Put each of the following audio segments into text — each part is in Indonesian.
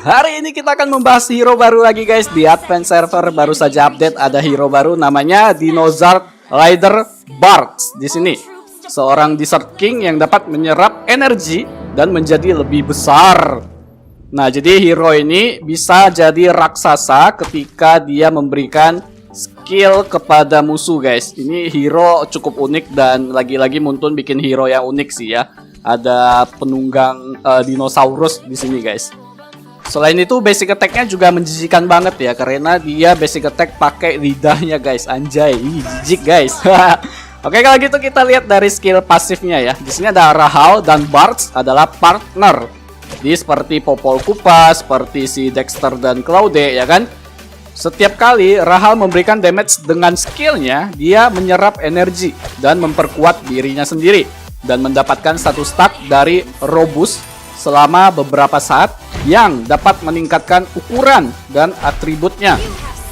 Hari ini kita akan membahas hero baru lagi guys. Di Advance Server baru saja update, ada hero baru namanya Dinosaur Rider Barks di sini. Seorang Desert King yang dapat menyerap energi dan menjadi lebih besar. Nah, jadi hero ini bisa jadi raksasa ketika dia memberikan skill kepada musuh guys. Ini hero cukup unik dan lagi-lagi Muntun bikin hero yang unik sih ya. Ada penunggang dinosaurus di sini guys. Selain itu basic attack-nya juga menjijikan banget ya, karena dia basic attack pakai lidahnya guys. Anjay, jijik guys. Oke, kalau gitu kita lihat dari skill pasifnya ya. Di sini ada Rahal dan Barks adalah partner. Jadi seperti Popol Kupa, seperti si Dexter dan Claude ya kan. Setiap kali Rahal memberikan damage dengan skillnya, dia menyerap energi dan memperkuat dirinya sendiri dan mendapatkan satu stack dari Robust selama beberapa saat yang dapat meningkatkan ukuran dan atributnya.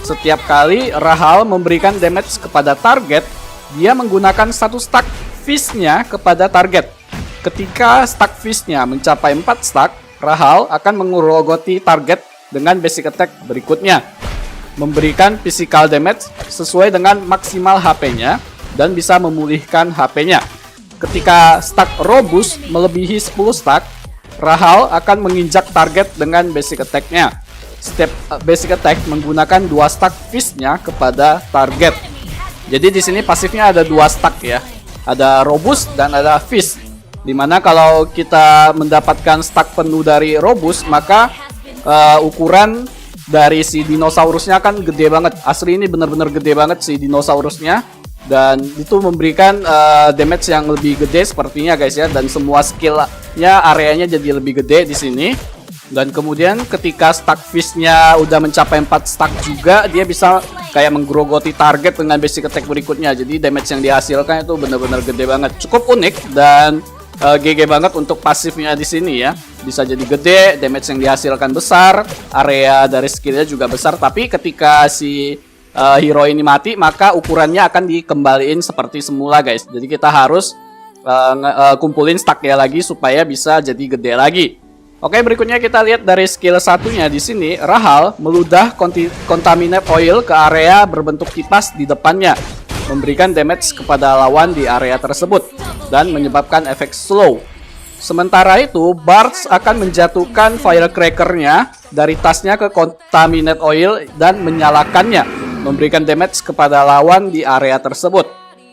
Setiap kali Rahal memberikan damage kepada target, dia menggunakan satu stack fist-nya kepada target. Ketika stack fist-nya mencapai 4 stack, Rahal akan menggerogoti target dengan basic attack berikutnya, memberikan physical damage sesuai dengan maksimal HP-nya dan bisa memulihkan HP-nya. Ketika stack Robust melebihi 10 stack, Rahal akan menginjak target dengan basic attack-nya. Setiap basic attack menggunakan 2 stack fist-nya kepada target. Jadi di sini pasifnya ada 2 stack ya. Ada Robust dan ada fist. Dimana kalau kita mendapatkan stack penuh dari Robust, maka ukuran dari si dinosaurusnya kan gede banget. Asli ini benar-benar gede banget si dinosaurusnya. Dan itu memberikan damage yang lebih gede sepertinya guys ya. Dan semua skillnya areanya jadi lebih gede di sini. Dan kemudian ketika stack fist-nya udah mencapai 4 stack juga, dia bisa kayak menggerogoti target dengan basic attack berikutnya. Jadi damage yang dihasilkan itu benar-benar gede banget. Cukup unik dan GG banget untuk pasifnya di sini ya. Bisa jadi gede, damage yang dihasilkan besar, area dari skillnya juga besar. Tapi ketika si hero ini mati, maka ukurannya akan dikembaliin seperti semula guys. Jadi kita harus kumpulin stacknya lagi supaya bisa jadi gede lagi. Oke, berikutnya kita lihat dari skill satunya di sini. Rahal meludah contaminate oil ke area berbentuk kipas di depannya, memberikan damage kepada lawan di area tersebut dan menyebabkan efek slow. Sementara itu, Barks akan menjatuhkan firecracker-nya dari tasnya ke contaminate oil dan menyalakannya, memberikan damage kepada lawan di area tersebut.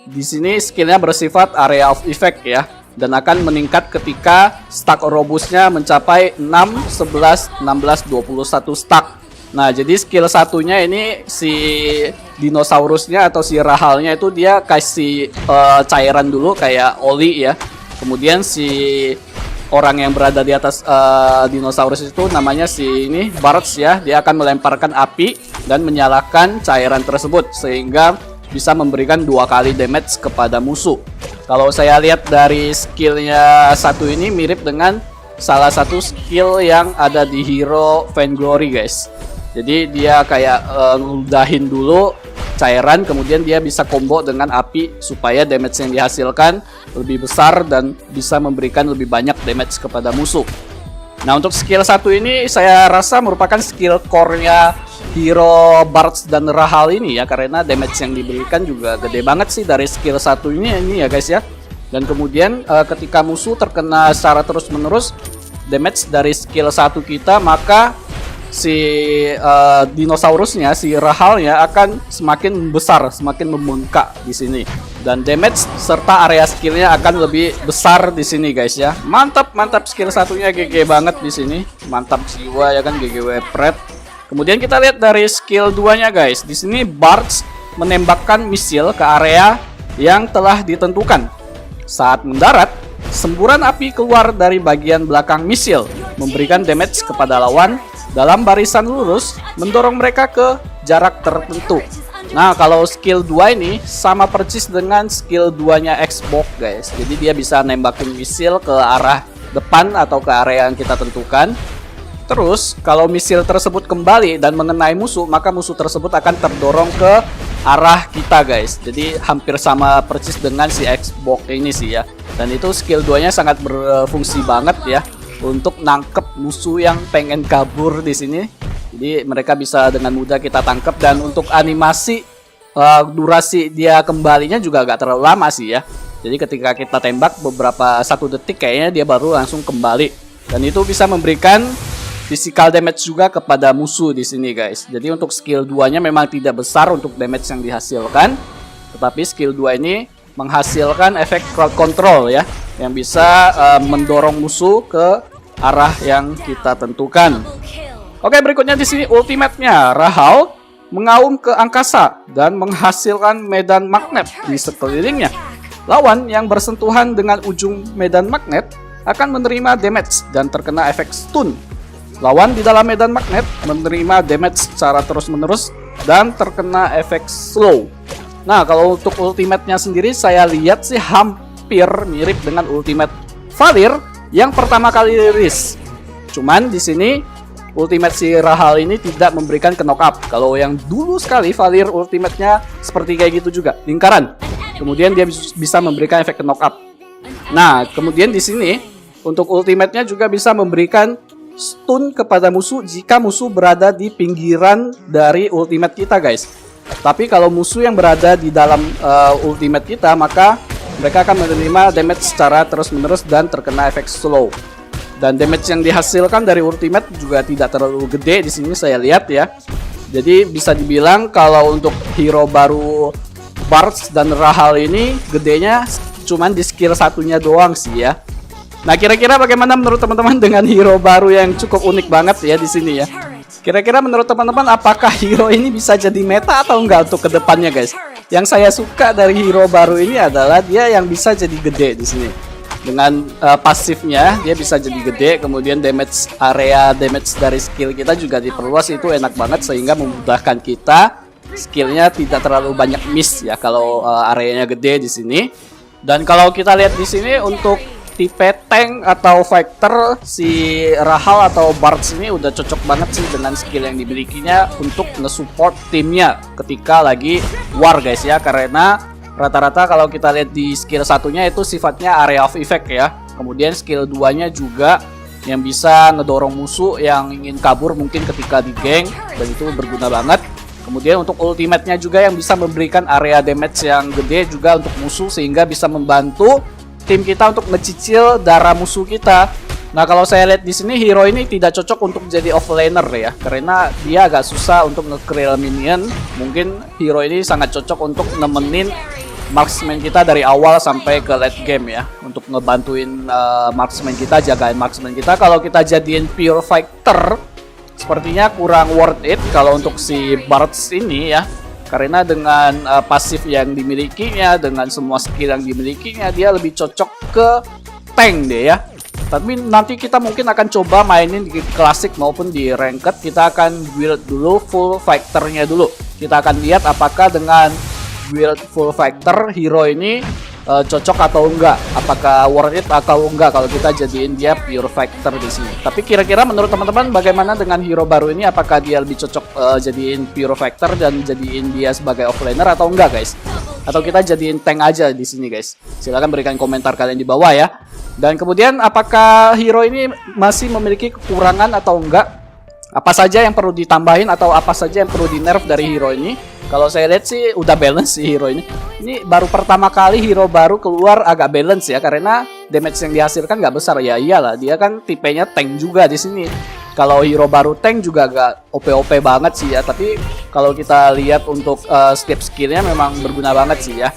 Di sini skillnya bersifat area of effect ya, dan akan meningkat ketika stack robustnya mencapai 6, 11, 16, 21 stack. Nah, jadi skill satunya ini si dinosaurusnya atau si Rahalnya itu dia kasih cairan dulu kayak oli ya. Kemudian si orang yang berada di atas dinosaurus itu namanya si ini Barts ya, dia akan melemparkan api dan menyalakan cairan tersebut sehingga bisa memberikan 2 kali damage kepada musuh. Kalau saya lihat dari skillnya satu ini mirip dengan salah satu skill yang ada di hero Vainglory guys. Jadi dia kayak ngeludahin dulu cairan, kemudian dia bisa combo dengan api supaya damage yang dihasilkan lebih besar dan bisa memberikan lebih banyak damage kepada musuh. Nah, untuk skill satu ini saya rasa merupakan skill core-nya hero Barts dan Rahal ini ya, karena damage yang diberikan juga gede banget sih dari skill satu ini ya guys ya. Dan kemudian ketika musuh terkena secara terus-menerus damage dari skill satu kita, maka si dinosaurusnya, si Rahalnya akan semakin besar, semakin membengkak di sini. Dan damage serta area skillnya akan lebih besar di sini guys ya. Mantap, mantap, skill satunya GG banget di sini. Mantap jiwa ya kan, GG Wepret. Kemudian kita lihat dari skill 2-nya guys. Di sini Barts menembakkan misil ke area yang telah ditentukan. Saat mendarat, semburan api keluar dari bagian belakang misil, memberikan damage kepada lawan dalam barisan lurus, mendorong mereka ke jarak tertentu. Nah, kalau skill 2 ini sama persis dengan skill 2-nya Xbox guys. Jadi dia bisa nembakin misil ke arah depan atau ke area yang kita tentukan. Terus, kalau misil tersebut kembali dan mengenai musuh, maka musuh tersebut akan terdorong ke arah kita guys. Jadi hampir sama persis dengan si Xbox ini sih ya. Dan itu skill 2-nya sangat berfungsi banget ya. untuk nangkep musuh yang pengen kabur di sini. Jadi mereka bisa dengan mudah kita tangkap, dan untuk animasi durasi dia kembalinya juga agak terlalu lama sih ya. Jadi ketika kita tembak beberapa 1 detik kayaknya dia baru langsung kembali, dan itu bisa memberikan physical damage juga kepada musuh di sini guys. Jadi untuk skill 2-nya memang tidak besar untuk damage yang dihasilkan, tetapi skill 2 ini menghasilkan efek crowd control ya, yang bisa mendorong musuh ke arah yang kita tentukan. Oke, berikutnya di sini ultimate-nya Rahal mengaum ke angkasa dan menghasilkan medan magnet di sekelilingnya. Lawan yang bersentuhan dengan ujung medan magnet akan menerima damage dan terkena efek stun. Lawan di dalam medan magnet menerima damage secara terus-menerus dan terkena efek slow. Nah, kalau untuk ultimate-nya sendiri saya lihat sih hampir mirip dengan ultimate Valir yang pertama kali rilis. Cuman di sini ultimate si Rahal ini tidak memberikan ke knock up. Kalau yang dulu sekali Valir ultimate-nya seperti kayak gitu juga, lingkaran. Kemudian dia bisa memberikan efek ke knock up. Nah, kemudian di sini untuk ultimate-nya juga bisa memberikan stun kepada musuh jika musuh berada di pinggiran dari ultimate kita guys. Tapi kalau musuh yang berada di dalam ultimate kita, maka mereka akan menerima damage secara terus-menerus dan terkena efek slow. Dan damage yang dihasilkan dari ultimate juga tidak terlalu gede di sini saya lihat ya. Jadi bisa dibilang kalau untuk hero baru Bartz dan Rahal ini gedenya cuman di skill satunya doang sih ya. Nah, kira-kira bagaimana menurut teman-teman dengan hero baru yang cukup unik banget ya di sini ya? Kira-kira menurut teman-teman apakah hero ini bisa jadi meta atau enggak untuk kedepannya guys? Yang saya suka dari hero baru ini adalah dia yang bisa jadi gede di sini. Dengan pasifnya dia bisa jadi gede, kemudian area damage dari skill kita juga diperluas, itu enak banget sehingga memudahkan kita skillnya tidak terlalu banyak miss ya kalau areanya gede di sini. Dan kalau kita lihat di sini untuk tipe tank atau fighter, si Rahal atau Bartz ini udah cocok banget sih dengan skill yang dimilikinya untuk nge-support timnya ketika lagi war guys ya, karena rata-rata kalau kita lihat di skill satunya itu sifatnya area of effect ya. Kemudian skill 2-nya juga yang bisa ngedorong musuh yang ingin kabur mungkin ketika di gank, dan itu berguna banget. Kemudian untuk ultimate-nya juga yang bisa memberikan area damage yang gede juga untuk musuh, sehingga bisa membantu tim kita untuk ngecicil darah musuh kita. Nah, kalau saya lihat di sini hero ini tidak cocok untuk jadi offlaner ya, karena dia agak susah untuk nge-krill minion. Mungkin hero ini sangat cocok untuk nemenin marksman kita dari awal sampai ke late game ya, untuk ngebantuin marksman kita, jagain marksman kita. Kalau kita jadiin pure fighter, sepertinya kurang worth it kalau untuk si Bartz ini ya, karena dengan pasif yang dimilikinya, dengan semua skill yang dimilikinya, dia lebih cocok ke tank deh ya. Tapi nanti kita mungkin akan coba mainin di klasik maupun di ranked. Kita akan build dulu full fighternya dulu. Kita akan lihat apakah dengan build full fighter hero ini cocok atau enggak, apakah worth it atau enggak kalau kita jadiin dia pure fighter di sini. Tapi kira-kira menurut teman-teman bagaimana dengan hero baru ini? Apakah dia lebih cocok jadiin pure fighter dan jadiin dia sebagai offlaner atau enggak guys? Atau kita jadiin tank aja di sini guys? Silahkan berikan komentar kalian di bawah ya. Dan kemudian apakah hero ini masih memiliki kekurangan atau enggak? Apa saja yang perlu ditambahin atau apa saja yang perlu di nerf dari hero ini? Kalau saya lihat sih udah balance sih hero ini. Ini baru pertama kali hero baru keluar agak balance ya, karena damage yang dihasilkan nggak besar ya. Iyalah, dia kan tipenya tank juga di sini. Kalau hero baru tank juga agak OP-OP banget sih ya. Tapi kalau kita lihat untuk setiap skillnya memang berguna banget sih ya.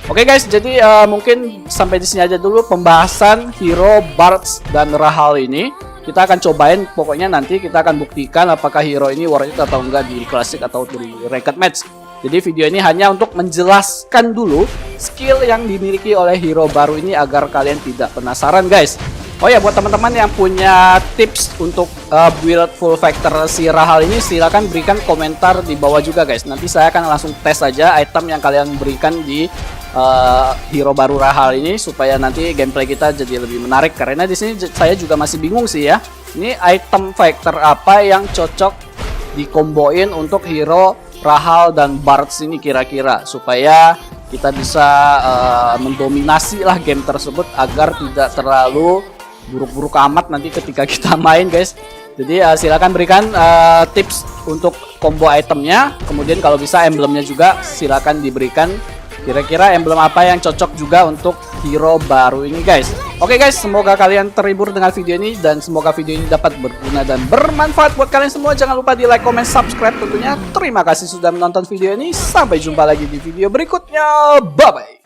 Oke guys, jadi mungkin sampai di sini aja dulu pembahasan hero Bartz dan Rahal ini. Kita akan cobain, pokoknya nanti kita akan buktikan apakah hero ini worth it atau enggak di klasik atau di ranked match. Jadi video ini hanya untuk menjelaskan dulu skill yang dimiliki oleh hero baru ini agar kalian tidak penasaran guys. Oh ya, buat teman-teman yang punya tips untuk build full fighter si Rahal ini, silahkan berikan komentar di bawah juga guys. Nanti saya akan langsung tes aja item yang kalian berikan di hero baru Rahal ini supaya nanti gameplay kita jadi lebih menarik. Karena di sini saya juga masih bingung sih ya. Ini item fighter apa yang cocok dikomboin untuk hero Rahal dan Bartz ini kira-kira, supaya kita bisa mendominasi lah game tersebut agar tidak terlalu buruk-buruk amat nanti ketika kita main guys. Jadi silakan berikan tips untuk combo itemnya. Kemudian kalau bisa emblemnya juga silakan diberikan. Kira-kira emblem apa yang cocok juga untuk hero baru ini guys. Oke guys, semoga kalian terhibur dengan video ini dan semoga video ini dapat berguna dan bermanfaat buat kalian semua. Jangan lupa di like, comment, subscribe tentunya. Terima kasih sudah menonton video ini. Sampai jumpa lagi di video berikutnya. Bye bye.